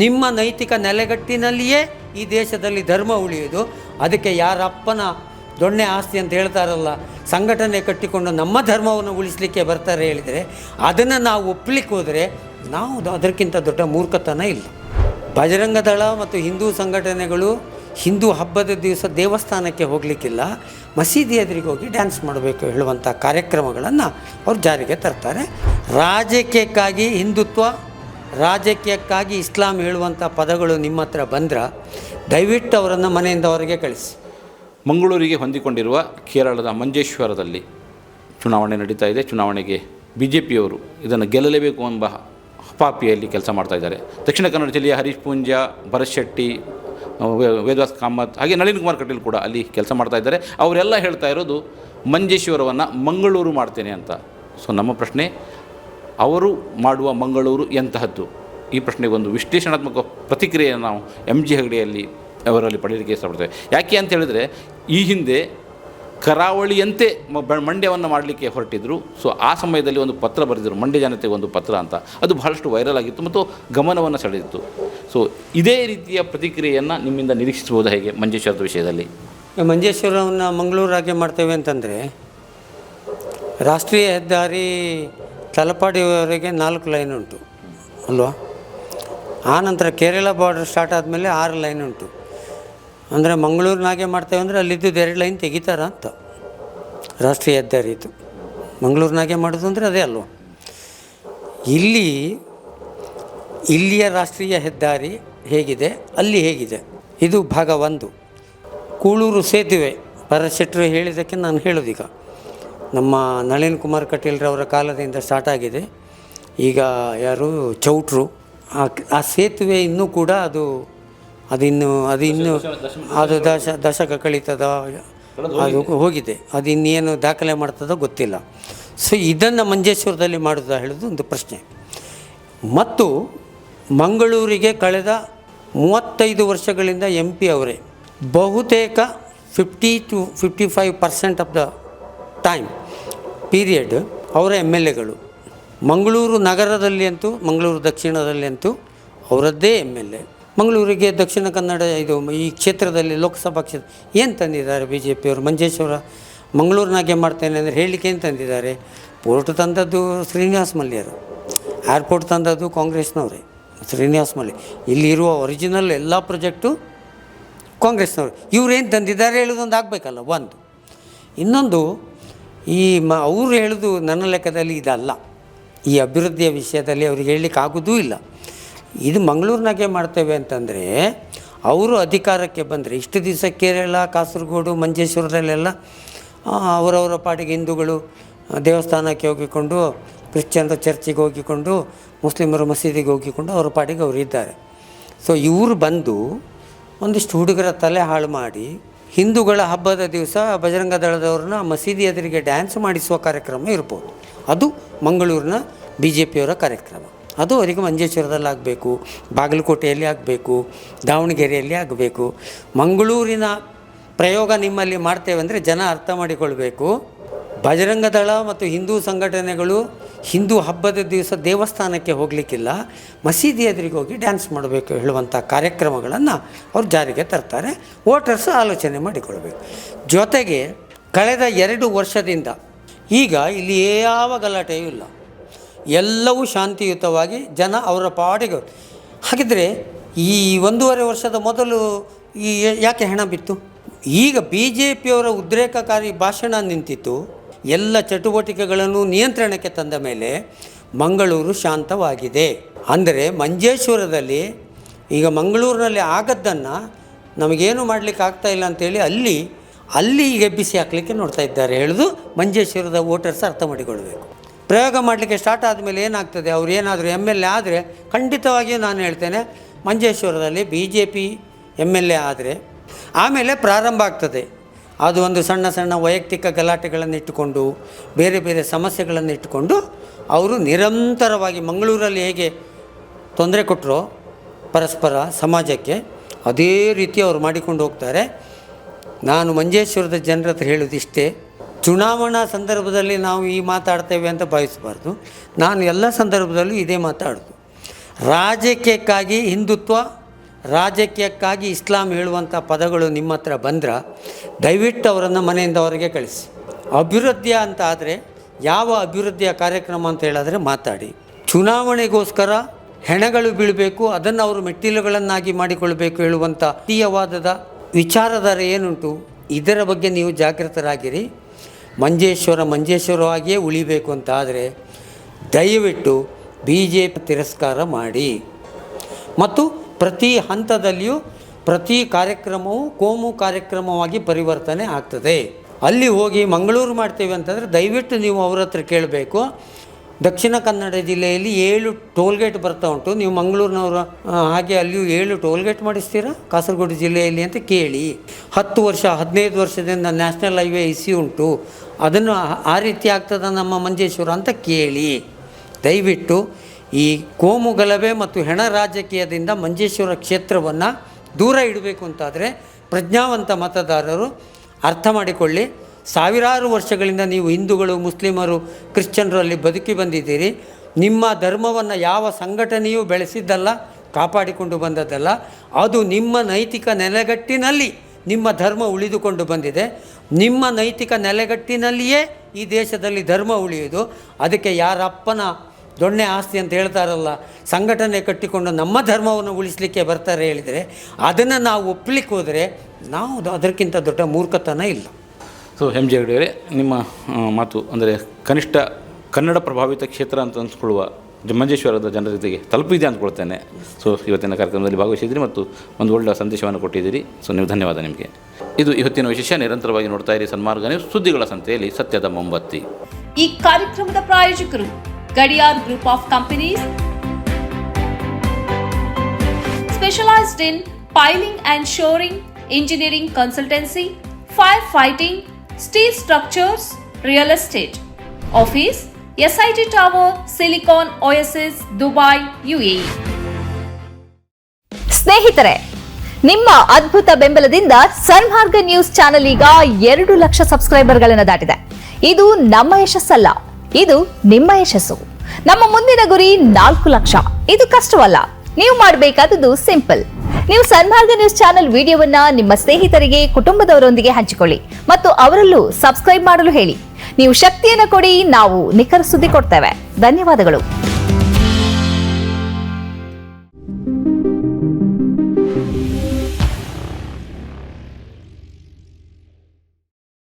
ನಿಮ್ಮ ನೈತಿಕ ನೆಲೆಗಟ್ಟಿನಲ್ಲಿಯೇ ಈ ದೇಶದಲ್ಲಿ ಧರ್ಮ ಉಳಿಯುವುದು. ಅದಕ್ಕೆ ಯಾರಪ್ಪನ ದೊಣ್ಣೆ ಆಸ್ತಿ ಅಂತ ಹೇಳ್ತಾರಲ್ಲ, ಸಂಘಟನೆ ಕಟ್ಟಿಕೊಂಡು ನಮ್ಮ ಧರ್ಮವನ್ನು ಉಳಿಸಲಿಕ್ಕೆ ಬರ್ತಾರೆ ಹೇಳಿದರೆ ಅದನ್ನು ನಾವು ಒಪ್ಪಲಿಕ್ಕೆ ಹೋದರೆ ನಾವು ಅದಕ್ಕಿಂತ ದೊಡ್ಡ ಮೂರ್ಖತನ ಇಲ್ಲ. ಬಜರಂಗ ದಳ ಮತ್ತು ಹಿಂದೂ ಸಂಘಟನೆಗಳು ಹಿಂದೂ ಹಬ್ಬದ ದಿವಸ ದೇವಸ್ಥಾನಕ್ಕೆ ಹೋಗಲಿಕ್ಕಿಲ್ಲ, ಮಸೀದಿ ಎದುರಿಗೆ ಹೋಗಿ ಡ್ಯಾನ್ಸ್ ಮಾಡಬೇಕು ಹೇಳುವಂಥ ಕಾರ್ಯಕ್ರಮಗಳನ್ನು ಅವರು ಜಾರಿಗೆ ತರ್ತಾರೆ. ರಾಜಕೀಯಕ್ಕಾಗಿ ಹಿಂದುತ್ವ, ರಾಜಕೀಯಕ್ಕಾಗಿ ಇಸ್ಲಾಂ ಹೇಳುವಂಥ ಪದಗಳು ನಿಮ್ಮ ಹತ್ರ ಬಂದ್ರೆ ದಯವಿಟ್ಟು ಅವರನ್ನು ಮನೆಯಿಂದ ಹೊರಗೆ ಕಳಿಸಿ. ಮಂಗಳೂರಿಗೆ ಹೊಂದಿಕೊಂಡಿರುವ ಕೇರಳದ ಮಂಜೇಶ್ವರದಲ್ಲಿ ಚುನಾವಣೆ ನಡೀತಾ ಇದೆ. ಚುನಾವಣೆಗೆ BJPಯವರು ಇದನ್ನು ಗೆಲ್ಲಲೇಬೇಕು ಎಂಬ ಹಪಾಪಿಯಲ್ಲಿ ಕೆಲಸ ಮಾಡ್ತಾಯಿದ್ದಾರೆ. ದಕ್ಷಿಣ ಕನ್ನಡ ಜಿಲ್ಲೆಯ ಹರೀಶ್ ಪೂಂಜಾ, ಭರತ್ ಶೆಟ್ಟಿ, ವೇದವಾಸ್ ಕಾಮತ್ ಹಾಗೆ ನಳಿನ್ ಕುಮಾರ್ ಕಟೀಲ್ ಕೂಡ ಅಲ್ಲಿ ಕೆಲಸ ಮಾಡ್ತಾಯಿದ್ದಾರೆ. ಅವರೆಲ್ಲ ಹೇಳ್ತಾ ಇರೋದು ಮಂಜೇಶ್ವರವನ್ನು ಮಂಗಳೂರು ಮಾಡ್ತೇನೆ ಅಂತ. ಸೊ ನಮ್ಮ ಪ್ರಶ್ನೆ, ಅವರು ಮಾಡುವ ಮಂಗಳೂರು ಎಂತಹದ್ದು? ಈ ಪ್ರಶ್ನೆಗೆ ಒಂದು ವಿಶ್ಲೇಷಣಾತ್ಮಕ ಪ್ರತಿಕ್ರಿಯೆಯನ್ನು ನಾವು MG ಹೆಗಡೆಯಲ್ಲಿ ಅವರಲ್ಲಿ ಪಡೆಯಲಿಕ್ಕೆ ಇಷ್ಟಪಡ್ತೇವೆ. ಯಾಕೆ ಅಂತ ಹೇಳಿದರೆ, ಈ ಹಿಂದೆ ಕರಾವಳಿಯಂತೆ ಮಂಡ್ಯವನ್ನು ಮಾಡಲಿಕ್ಕೆ ಹೊರಟಿದ್ದರು. ಸೊ ಆ ಸಮಯದಲ್ಲಿ ಒಂದು ಪತ್ರ ಬರೆದಿದ್ರು, ಮಂಡ್ಯ ಜನತೆಗೆ ಒಂದು ಪತ್ರ ಅಂತ. ಅದು ಬಹಳಷ್ಟು ವೈರಲ್ ಆಗಿತ್ತು ಮತ್ತು ಗಮನವನ್ನು ಸೆಳೆದಿತ್ತು. ಸೊ ಇದೇ ರೀತಿಯ ಪ್ರತಿಕ್ರಿಯೆಯನ್ನು ನಿಮ್ಮಿಂದ ನಿರೀಕ್ಷಿಸಬಹುದು ಹೇಗೆ ಮಂಜೇಶ್ವರದ ವಿಷಯದಲ್ಲಿ? ಮಂಜೇಶ್ವರವನ್ನು ಮಂಗಳೂರಾಗೆ ಮಾಡ್ತೇವೆ ಅಂತಂದರೆ, ರಾಷ್ಟ್ರೀಯ ಹೆದ್ದಾರಿ ತಲಪಾಡಿಯವರೆಗೆ 4 ಲೈನ್ ಉಂಟು ಅಲ್ವಾ? ಆನಂತರ ಕೇರಳ ಬಾರ್ಡರ್ ಸ್ಟಾರ್ಟ್ ಆದಮೇಲೆ 6 ಲೈನ್ ಉಂಟು. ಅಂದರೆ ಮಂಗಳೂರಿನಾಗೆ ಮಾಡ್ತೇವೆ ಅಂದರೆ ಅಲ್ಲಿದ್ದು 2 ಲೈನ್ ತೆಗಿತಾರ ಅಂತ. ರಾಷ್ಟ್ರೀಯ ಹೆದ್ದಾರಿ ಇದು ಮಂಗಳೂರಿನಾಗೆ ಮಾಡೋದು ಅಂದರೆ ಅದೇ ಅಲ್ವ? ಇಲ್ಲಿಯ ರಾಷ್ಟ್ರೀಯ ಹೆದ್ದಾರಿ ಹೇಗಿದೆ, ಅಲ್ಲಿ ಹೇಗಿದೆ, ಇದು ಭಾಗ 1. ಕೂಳೂರು ಸೇತುವೆ ಭರತ್ ಶೆಟ್ಟರು ಹೇಳಿದ್ದಕ್ಕೆ ನಾನು ಹೇಳೋದೀಗ, ನಮ್ಮ ನಳಿನ್ ಕುಮಾರ್ ಕಟೀಲ್ರವರ ಕಾಲದಿಂದ ಸ್ಟಾರ್ಟ್ ಆಗಿದೆ. ಈಗ ಯಾರು ಚೌಟ್ರು, ಆ ಸೇತುವೆ ಇನ್ನೂ ಕೂಡ ಅದು ದಶಕ ಕಳೀತದ, ಅದು ಹೋಗಿದೆ. ಅದು ಇನ್ನೇನು ದಾಖಲೆ ಮಾಡ್ತದೋ ಗೊತ್ತಿಲ್ಲ. ಸೊ ಇದನ್ನು ಮಂಜೇಶ್ವರದಲ್ಲಿ ಮಾಡೋದು ಹೇಳೋದು ಒಂದು ಪ್ರಶ್ನೆ. ಮತ್ತು ಮಂಗಳೂರಿಗೆ ಕಳೆದ 35 ವರ್ಷಗಳಿಂದ MP ಅವರೇ. ಬಹುತೇಕ 50 to 55% of the time period ಅವರ MLAಗಳು. ಮಂಗಳೂರು ನಗರದಲ್ಲಿ ಅಂತೂ, ಮಂಗಳೂರು ದಕ್ಷಿಣದಲ್ಲಿ ಅಂತೂ ಅವರದ್ದೇ MLA. ಮಂಗಳೂರಿಗೆ ದಕ್ಷಿಣ ಕನ್ನಡ ಇದು ಈ ಕ್ಷೇತ್ರದಲ್ಲಿ ಲೋಕಸಭಾ ಕ್ಷೇತ್ರ ಏನು ತಂದಿದ್ದಾರೆ BJPಯವರು? ಮಂಜೇಶ್ವರ ಮಂಗಳೂರಿನಾಗೆ ಮಾಡ್ತೇನೆ ಅಂದರೆ ಹೇಳಲಿಕ್ಕೆ ಏನು ತಂದಿದ್ದಾರೆ? ಪೋರ್ಟ್ ತಂದದ್ದು ಶ್ರೀನಿವಾಸ್ ಮಲ್ಯರು, ಏರ್ಪೋರ್ಟ್ ತಂದದ್ದು ಕಾಂಗ್ರೆಸ್ನವರೇ ಶ್ರೀನಿವಾಸ್ ಮಲ್ಯ. ಇಲ್ಲಿರುವ ಒರಿಜಿನಲ್ ಎಲ್ಲ ಪ್ರಾಜೆಕ್ಟು ಕಾಂಗ್ರೆಸ್ನವರು. ಇವರೇನು ತಂದಿದ್ದಾರೆ ಹೇಳೋದೊಂದು ಆಗಬೇಕಲ್ಲ ಒಂದು. ಇನ್ನೊಂದು, ಅವರು ಹೇಳೋದು ನನ್ನ ಲೆಕ್ಕದಲ್ಲಿ ಇದಲ್ಲ. ಈ ಅಭಿವೃದ್ಧಿಯ ವಿಷಯದಲ್ಲಿ ಅವ್ರಿಗೆ ಹೇಳಲಿಕ್ಕೆ ಆಗೋದೂ ಇಲ್ಲ. ಇದು ಮಂಗಳೂರಿನಾಗೆ ಮಾಡ್ತೇವೆ ಅಂತಂದರೆ, ಅವರು ಅಧಿಕಾರಕ್ಕೆ ಬಂದರೆ ಇಷ್ಟು ದಿವಸ ಕೇರಳ, ಕಾಸರಗೋಡು, ಮಂಜೇಶ್ವರದಲ್ಲೆಲ್ಲ ಅವರವರ ಪಾಟಿಗೆ ಹಿಂದೂಗಳು ದೇವಸ್ಥಾನಕ್ಕೆ ಹೋಗಿಕೊಂಡು, ಕ್ರಿಶ್ಚಿಯನ್ರು ಚರ್ಚಿಗೆ ಹೋಗಿಕೊಂಡು, ಮುಸ್ಲಿಮರು ಮಸೀದಿಗೆ ಹೋಗಿಕೊಂಡು ಅವರ ಪಾಟಿಗೆ ಅವರು ಇದ್ದಾರೆ. ಸೊ ಇವರು ಬಂದು ಒಂದಿಷ್ಟು ಹುಡುಗರ ತಲೆ ಹಾಳು ಮಾಡಿ ಹಿಂದೂಗಳ ಹಬ್ಬದ ದಿವಸ ಬಜರಂಗ ದಳದವ್ರನ್ನ ಮಸೀದಿ ಎದುರಿಗೆ ಡ್ಯಾನ್ಸ್ ಮಾಡಿಸುವ ಕಾರ್ಯಕ್ರಮ ಇರ್ಬೋದು. ಅದು ಮಂಗಳೂರಿನ BJPಯವರ ಕಾರ್ಯಕ್ರಮ. ಅದು ಅವರಿಗೆ ಮಂಜೇಶ್ವರದಲ್ಲಿ ಆಗಬೇಕು, ಬಾಗಲಕೋಟೆಯಲ್ಲಿ ಆಗಬೇಕು, ದಾವಣಗೆರೆಯಲ್ಲಿ ಆಗಬೇಕು. ಮಂಗಳೂರಿನ ಪ್ರಯೋಗ ನಿಮ್ಮಲ್ಲಿ ಮಾಡ್ತೇವೆ ಅಂದರೆ ಜನ ಅರ್ಥ ಮಾಡಿಕೊಳ್ಬೇಕು. ಬಜರಂಗ ದಳ ಮತ್ತು ಹಿಂದೂ ಸಂಘಟನೆಗಳು ಹಿಂದೂ ಹಬ್ಬದ ದಿವಸ ದೇವಸ್ಥಾನಕ್ಕೆ ಹೋಗಲಿಕ್ಕಿಲ್ಲ, ಮಸೀದಿ ಎದುರಿಗೆ ಹೋಗಿ ಡ್ಯಾನ್ಸ್ ಮಾಡಬೇಕು ಹೇಳುವಂಥ ಕಾರ್ಯಕ್ರಮಗಳನ್ನು ಅವರು ಜಾರಿಗೆ ತರ್ತಾರೆ. ವೋಟರ್ಸ್ ಆಲೋಚನೆ ಮಾಡಿಕೊಳ್ಬೇಕು. ಜೊತೆಗೆ ಕಳೆದ 2 ವರ್ಷದಿಂದ ಈಗ ಇಲ್ಲಿ ಯಾವ ಗಲಾಟೆಯೂ ಇಲ್ಲ, ಎಲ್ಲವೂ ಶಾಂತಿಯುತವಾಗಿ ಜನ ಅವರ ಪಾಡಿಗೆ. ಹಾಗಿದ್ದರೆ ಈ 1.5 ವರ್ಷದ ಮೊದಲು ಯಾಕೆ ಹೆಣ ಬಿತ್ತು? ಈಗ BJPಯವರ ಉದ್ರೇಕಕಾರಿ ಭಾಷಣ ನಿಂತಿತ್ತು. ಎಲ್ಲ ಚಟುವಟಿಕೆಗಳನ್ನು ನಿಯಂತ್ರಣಕ್ಕೆ ತಂದ ಮೇಲೆ ಮಂಗಳೂರು ಶಾಂತವಾಗಿದೆ. ಅಂದರೆ ಮಂಜೇಶ್ವರದಲ್ಲಿ ಈಗ ಮಂಗಳೂರಿನಲ್ಲಿ ಆಗದ್ದನ್ನು ನಮಗೇನು ಮಾಡಲಿಕ್ಕೆ ಆಗ್ತಾಯಿಲ್ಲ ಅಂಥೇಳಿ ಅಲ್ಲಿ ಈಗ ಎಬ್ಬಿಸಿ ಹಾಕಲಿಕ್ಕೆ ನೋಡ್ತಾ ಇದ್ದಾರೆ ಹೇಳೋದು ಮಂಜೇಶ್ವರದ ವೋಟರ್ಸ್ ಅರ್ಥ ಮಾಡಿಕೊಳ್ಬೇಕು. ಪ್ರಯೋಗ ಮಾಡಲಿಕ್ಕೆ ಸ್ಟಾರ್ಟ್ ಆದಮೇಲೆ ಏನಾಗ್ತದೆ, ಅವ್ರು ಏನಾದರೂ MLA ಆದರೆ ಖಂಡಿತವಾಗಿಯೂ ನಾನು ಹೇಳ್ತೇನೆ, ಮಂಜೇಶ್ವರದಲ್ಲಿ BJP MLA ಆದರೆ ಆಮೇಲೆ ಪ್ರಾರಂಭ ಆಗ್ತದೆ. ಅದು ಒಂದು ಸಣ್ಣ ಸಣ್ಣ ವೈಯಕ್ತಿಕ ಗಲಾಟೆಗಳನ್ನು ಇಟ್ಟುಕೊಂಡು, ಬೇರೆ ಬೇರೆ ಸಮಸ್ಯೆಗಳನ್ನು ಇಟ್ಟುಕೊಂಡು ಅವರು ನಿರಂತರವಾಗಿ ಮಂಗಳೂರಲ್ಲಿ ಹೇಗೆ ತೊಂದರೆ ಕೊಟ್ಟರೋ ಪರಸ್ಪರ ಸಮಾಜಕ್ಕೆ, ಅದೇ ರೀತಿ ಅವರು ಮಾಡಿಕೊಂಡು ಹೋಗ್ತಾರೆ. ನಾನು ಮಂಜೇಶ್ವರದ ಜನರ ಹತ್ರ ಹೇಳೋದಿಷ್ಟೇ, ಚುನಾವಣಾ ಸಂದರ್ಭದಲ್ಲಿ ನಾವು ಈ ಮಾತಾಡ್ತೇವೆ ಅಂತ ಭಾವಿಸಬಾರ್ದು. ನಾನು ಎಲ್ಲ ಸಂದರ್ಭದಲ್ಲೂ ಇದೇ ಮಾತಾಡೋದು. ರಾಜಕೀಯಕ್ಕಾಗಿ ಹಿಂದುತ್ವ, ರಾಜಕೀಯಕ್ಕಾಗಿ ಇಸ್ಲಾಂ ಹೇಳುವಂಥ ಪದಗಳು ನಿಮ್ಮ ಹತ್ರ ಬಂದ್ರೆ ದಯವಿಟ್ಟು ಅವರನ್ನು ಮನೆಯಿಂದ ಹೊರಗೆ ಕಳಿಸಿ. ಅಭಿವೃದ್ಧಿ ಅಂತ ಆದರೆ ಯಾವ ಅಭಿವೃದ್ಧಿಯ ಕಾರ್ಯಕ್ರಮ ಅಂತ ಹೇಳಿದ್ರೆ ಮಾತಾಡಿ. ಚುನಾವಣೆಗೋಸ್ಕರ ಹೆಣಗಳು ಬೀಳಬೇಕು, ಅದನ್ನು ಅವರು ಮೆಟ್ಟಿಲುಗಳನ್ನಾಗಿ ಮಾಡಿಕೊಳ್ಬೇಕು ಹೇಳುವಂಥ ತೀಯವಾದದ ವಿಚಾರಧಾರೆ ಏನುಂಟು, ಇದರ ಬಗ್ಗೆ ನೀವು ಜಾಗೃತರಾಗಿರಿ. ಮಂಜೇಶ್ವರವಾಗಿಯೇ ಉಳಿಬೇಕು ಅಂತ ಆದರೆ ದಯವಿಟ್ಟು BJP ತಿರಸ್ಕಾರ ಮಾಡಿ. ಮತ್ತು ಪ್ರತಿ ಹಂತದಲ್ಲಿಯೂ ಪ್ರತಿ ಕಾರ್ಯಕ್ರಮವು ಕೋಮು ಕಾರ್ಯಕ್ರಮವಾಗಿ ಪರಿವರ್ತನೆ ಆಗ್ತದೆ. ಅಲ್ಲಿ ಹೋಗಿ ಮಂಗಳೂರು ಮಾಡ್ತೇವೆ ಅಂತಂದರೆ ದಯವಿಟ್ಟು ನೀವು ಅವ್ರ ಹತ್ರ ಕೇಳಬೇಕು. ದಕ್ಷಿಣ ಕನ್ನಡ ಜಿಲ್ಲೆಯಲ್ಲಿ 7 ಟೋಲ್ಗೇಟ್ ಬರ್ತಾ ಉಂಟು, ನೀವು ಮಂಗಳೂರಿನವರು ಹಾಗೆ ಅಲ್ಲಿಯೂ 7 ಟೋಲ್ಗೇಟ್ ಮಾಡಿಸ್ತೀರಾ ಕಾಸರಗೋಡು ಜಿಲ್ಲೆಯಲ್ಲಿ ಅಂತ ಕೇಳಿ. 10 ವರ್ಷ 15 ವರ್ಷದಿಂದ ನ್ಯಾಷನಲ್ ಹೈವೇ ಉಂಟು, ಅದನ್ನು ಆ ರೀತಿ ಆಗ್ತದ ನಮ್ಮ ಮಂಜೇಶ್ವರ ಅಂತ ಕೇಳಿ. ದಯವಿಟ್ಟು ಈ ಕೋಮು ಗಲಭೆ ಮತ್ತು ಹೆಣ ರಾಜಕೀಯದಿಂದ ಮಂಜೇಶ್ವರ ಕ್ಷೇತ್ರವನ್ನು ದೂರ ಇಡಬೇಕು ಅಂತಾದರೆ ಪ್ರಜ್ಞಾವಂತ ಮತದಾರರು ಅರ್ಥ ಮಾಡಿಕೊಳ್ಳಿ. ಸಾವಿರಾರು ವರ್ಷಗಳಿಂದ ನೀವು ಹಿಂದೂಗಳು, ಮುಸ್ಲಿಮರು, ಕ್ರಿಶ್ಚಿಯನ್ರು ಅಲ್ಲಿ ಬದುಕಿ ಬಂದಿದ್ದೀರಿ. ನಿಮ್ಮ ಧರ್ಮವನ್ನು ಯಾವ ಸಂಘಟನೆಯೂ ಬೆಳೆಸಿದ್ದಲ್ಲ, ಕಾಪಾಡಿಕೊಂಡು ಬಂದದ್ದಲ್ಲ. ಅದು ನಿಮ್ಮ ನೈತಿಕ ನೆಲೆಗಟ್ಟಿನಲ್ಲಿ ನಿಮ್ಮ ಧರ್ಮ ಉಳಿದುಕೊಂಡು ಬಂದಿದೆ. ನಿಮ್ಮ ನೈತಿಕ ನೆಲೆಗಟ್ಟಿನಲ್ಲಿಯೇ ಈ ದೇಶದಲ್ಲಿ ಧರ್ಮ ಉಳಿಯುವುದು. ಅದಕ್ಕೆ ಯಾರಪ್ಪನ ದೊಣ್ಣೆ ಆಸ್ತಿ ಅಂತ ಹೇಳ್ತಾರಲ್ಲ, ಸಂಘಟನೆ ಕಟ್ಟಿಕೊಂಡು ನಮ್ಮ ಧರ್ಮವನ್ನು ಉಳಿಸಲಿಕ್ಕೆ ಬರ್ತಾರೆ ಹೇಳಿದರೆ ಅದನ್ನು ನಾವು ಒಪ್ಪಲಿಕ್ಕೆ ಹೋದರೆ ನಾವು ಅದಕ್ಕಿಂತ ದೊಡ್ಡ ಮೂರ್ಖತನ ಇಲ್ಲ. ಸೊ MJ ಹೆಗ್ಡೆ ಅವರೇ, ನಿಮ್ಮ ಮಾತು ಅಂದರೆ ಕನಿಷ್ಠ ಕನ್ನಡ ಪ್ರಭಾವಿತ ಕ್ಷೇತ್ರ ಅಂತ ಅನ್ಸ್ಕೊಳ್ಳುವ ಮಂಜೇಶ್ವರದ ಜನರ ಜೊತೆಗೆ ತಲುಪಿದೆ ಅಂದ್ಕೊಳ್ತೇನೆ. ಸೊ ಇವತ್ತಿನ ಕಾರ್ಯಕ್ರಮದಲ್ಲಿ ಭಾಗವಹಿಸಿದ್ರಿ ಮತ್ತು ಒಂದು ಒಳ್ಳೆಯ ಸಂದೇಶವನ್ನು ಕೊಟ್ಟಿದ್ದೀರಿ. ಸೊ ನೀವು ಧನ್ಯವಾದ ನಿಮಗೆ. ಇದು ಇವತ್ತಿನ ವಿಶೇಷ. ನಿರಂತರವಾಗಿ ನೋಡ್ತಾ ಇರಿ ಸನ್ಮಾರ್ಗ ನ್ಯೂಸ್, ಸುದ್ದಿಗಳ ಸಂತೆಯಲ್ಲಿ ಸತ್ಯದ ಮೊಂಬತ್ತಿ. ಈ ಕಾರ್ಯಕ್ರಮದ ಪ್ರಾಯೋಜಕರು Gadiyar group of companies, specialised in piling and shoring, engineering consultancy, firefighting, steel structures, real estate. Office, SIT Tower, Silicon Oasis, Dubai, UAE. ಸ್ನೇಹಿತರೆ, ನಿಮ್ಮ ಅದ್ಭುತ ಬೆಂಬಲದಿಂದ ಸನ್ಮಾರ್ಗ ನ್ಯೂಸ್ ಚಾನೆಲ್ ಈಗ 2 ಲಕ್ಷ ಸಬ್ಸ್ಕ್ರೈಬರ್ಗಳನ್ನು ದಾಟಿದೆ. ಇದು ನಮ್ಮ ಯಶಸ್ಸಲ್ಲ, ಇದು ನಿಮ್ಮ ಯಶಸ್ಸು. ನಮ್ಮ ಮುಂದಿನ ಗುರಿ 4 ಲಕ್ಷ. ಇದು ಕಷ್ಟವಲ್ಲ. ನೀವು ಮಾಡಬೇಕಾದದ್ದು ಸಿಂಪಲ್. ನೀವು ಸನ್ಮಾರ್ಗ ನ್ಯೂಸ್ ಚಾನೆಲ್ ವಿಡಿಯೋವನ್ನ ನಿಮ್ಮ ಸ್ನೇಹಿತರಿಗೆ, ಕುಟುಂಬದವರೊಂದಿಗೆ ಹಂಚಿಕೊಳ್ಳಿ ಮತ್ತು ಅವರಲ್ಲೂ ಸಬ್ಸ್ಕ್ರೈಬ್ ಮಾಡಲು ಹೇಳಿ. ನೀವು ಶಕ್ತಿಯನ್ನು ಕೊಡಿ, ನಾವು ನಿಖರ ಸುದ್ದಿ ಕೊಡ್ತೇವೆ. ಧನ್ಯವಾದಗಳು.